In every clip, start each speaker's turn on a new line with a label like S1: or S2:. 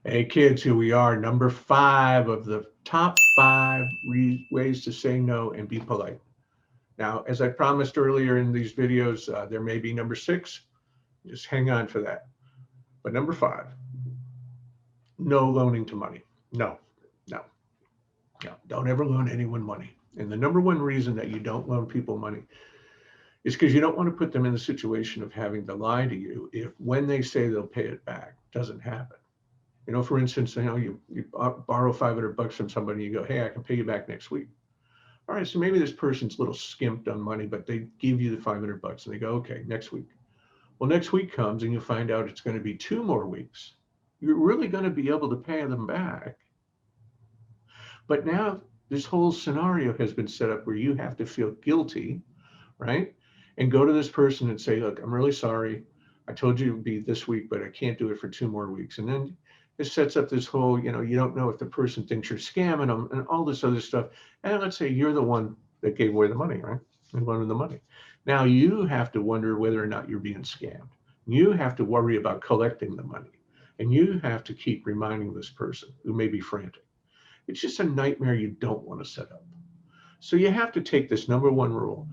S1: Hey kids, here we are, number 5 of the top 5 ways to say no and be polite. Now, as I promised earlier in these videos, there may be number 6. Just hang on for that. But number 5, no loaning to money. No, no, no. Don't ever loan anyone money. And the number one reason that you don't loan people money is because you don't want to put them in the situation of having to lie to you if when they say they'll pay it back doesn't happen. For instance, you borrow $500 from somebody, you go, hey, I can pay you back next week. All right, so maybe this person's a little skimped on money, but they give you the $500 and they go, okay, next week. Well, next week comes and you find out it's going to be 2 more weeks. You're really going to be able to pay them back. But now this whole scenario has been set up where you have to feel guilty, right? And go to this person and say, look, I'm really sorry. I told you it would be this week, but I can't do it for 2 more weeks. And then it sets up this whole, you don't know if the person thinks you're scamming them and all this other stuff. And let's say you're the one that gave away the money, right? And loaned the money. Now you have to wonder whether or not you're being scammed. You have to worry about collecting the money. And you have to keep reminding this person who may be frantic. It's just a nightmare you don't want to set up. So you have to take this number one rule.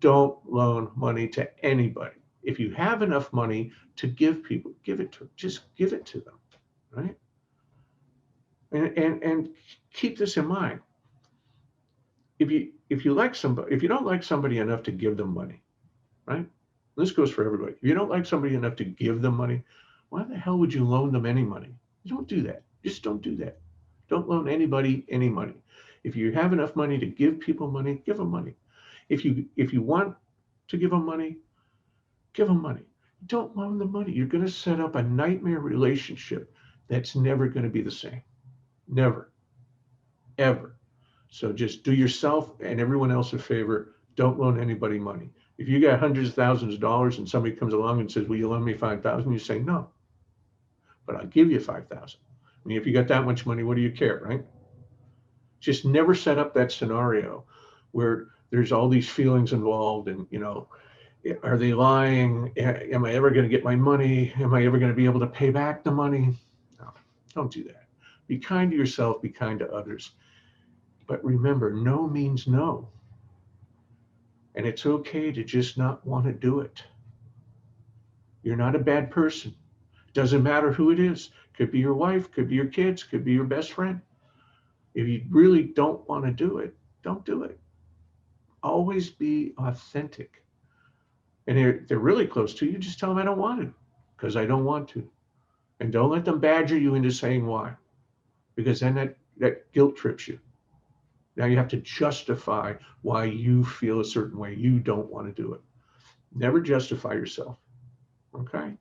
S1: Don't loan money to anybody. If you have enough money to give people, give it to them. Just give it to them, right? And keep this in mind. If you like somebody, if you don't like somebody enough to give them money, right? This goes for everybody. If you don't like somebody enough to give them money, why the hell would you loan them any money? You don't do that. Just don't do that. Don't loan anybody any money. If you have enough money to give people money, give them money. If you want to give them money, give them money. Don't loan them money. You're going to set up a nightmare relationship that's never going to be the same. Never, ever. So just do yourself and everyone else a favor. Don't loan anybody money. If you got hundreds of thousands of dollars and somebody comes along and says, will you loan me 5,000? You say, no, but I'll give you 5,000. I mean, if you got that much money, what do you care, right? Just never set up that scenario where there's all these feelings involved and, are they lying? Am I ever going to get my money? Am I ever going to be able to pay back the money? No, don't do that. Be kind to yourself, be kind to others. But remember, no means no. And it's okay to just not want to do it. You're not a bad person. Doesn't matter who it is. Could be your wife, could be your kids, could be your best friend. If you really don't want to do it, don't do it. Always be authentic. And they're really close to you, just tell them I don't want to because I don't want to. And don't let them badger you into saying why, because then that guilt trips you. Now you have to justify why you feel a certain way. You don't want to do it. Never justify yourself. Okay?